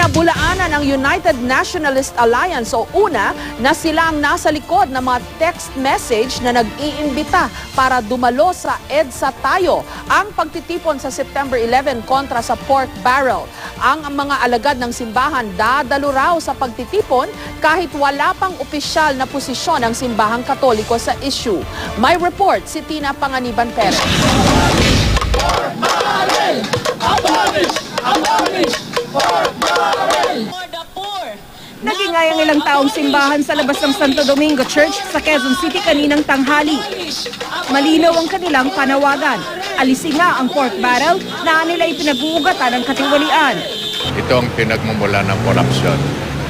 Pinabulaanan ng United Nationalist Alliance o UNA na sila ang nasa likod ng mga text message na nag-iimbita para dumalo sa EDSA Tayo ang pagtitipon sa September 11 kontra sa pork barrel. Ang mga alagad ng simbahan dadalo raw sa pagtitipon kahit wala pang opisyal na posisyon ang simbahang Katoliko sa issue. May report si Tina Panganiban Perez. Nagingay ang ilang taong simbahan sa labas ng Santo Domingo Church sa Quezon City kaninang tanghali. Malinaw ang kanilang panawagan. Alisin nga ang pork barrel na nila ipinag-uugatan ng katiwalian. Ito ang pinagmumula ng korupsyon.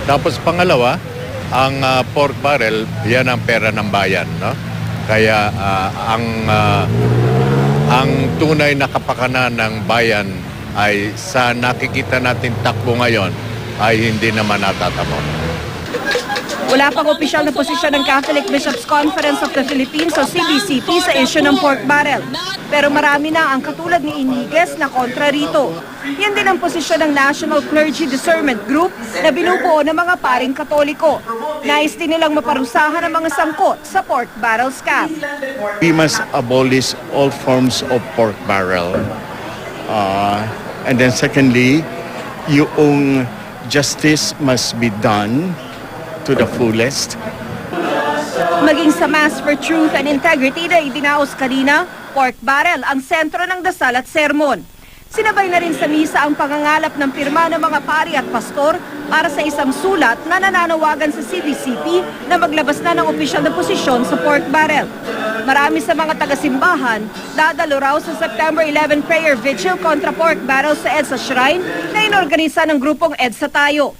Tapos pangalawa, ang pork barrel, yan ang pera ng bayan. No? Kaya ang tunay na kapakanan ng bayan ay sa nakikita natin takbo ngayon ay hindi naman natatamo. Wala pang opisyal na posisyon ng Catholic Bishops' Conference of the Philippines o CBCP sa issue ng pork barrel. Pero marami na ang katulad ni Iniguez na kontra rito. Yan din ang posisyon ng National Clergy Discernment Group na binubuo ng mga paring Katoliko. Nais din nilang maparusahan ang mga sangkot sa pork barrel scam. We must abolish all forms of pork barrel. And then secondly, yung justice must be done to the fullest. Maging sa Mass for Truth and Integrity na idinaos kanina, pork barrel ang sentro ng dasal at sermon. Sinabay na rin sa misa ang pangangalap ng pirma ng mga pari at pastor para sa isang sulat na nananawagan sa CBCP na maglabas na ng opisyal na posisyon sa pork barrel. Marami sa mga taga-simbahan dadalo raw sa September 11 prayer vigil kontra pork barrel sa EDSA Shrine na inorganisa ng grupong EDSA Tayo.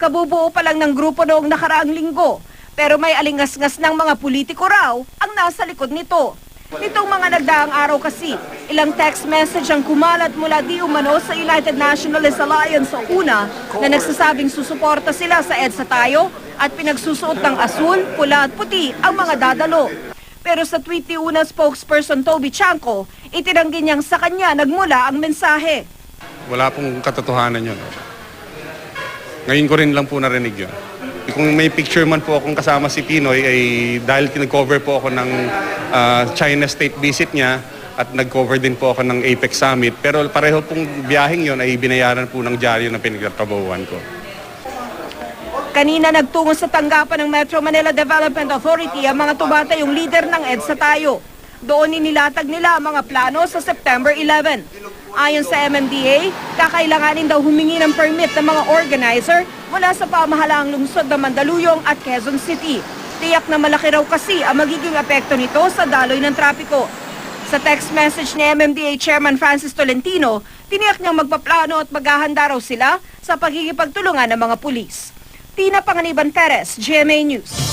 Kabubuo pa lang ng grupo noong nakaraang linggo, pero may alingas-ngas ng mga politiko raw ang nasa likod nito. Nitong mga nagdaang araw kasi, ilang text message ang kumalat mula di umano sa United Nationalist Alliance o UNA na nagsasabing susuporta sila sa EDSA Tayo at pinagsusuot ng asul, pula at puti ang mga dadalo. Pero sa tweet ni UNA spokesperson Toby Chanco, itinanggi niyang sa kanya nagmula ang mensahe. Wala pong katotohanan yun. Ngayon ko rin lang po narinig yun. Kung may picture man po akong kasama si Pinoy ay dahil tinag-cover po ako ng China state visit niya at nag-cover din po ako ng APEC Summit. Pero pareho pong biyaheng yun ay binayaran po ng dyaryo na pinagtatrabahuan ko. Kanina nagtungo sa tanggapan ng Metro Manila Development Authority ang mga tumatayong leader ng EDSA Tayo. Doon inilatag nila ang mga plano sa September 11. Ayon sa MMDA, kakailanganin daw humingi ng permit ng mga organizer mula sa pamahalaang lungsod ng Mandaluyong at Quezon City. Tiyak na malaki raw kasi ang magiging epekto nito sa daloy ng trapiko. Sa text message ni MMDA Chairman Francis Tolentino, tiniyak niyang magpaplano at maghahanda raw sila sa pagkikipagtulungan ng mga pulis. Tina Panganiban Perez, GMA News.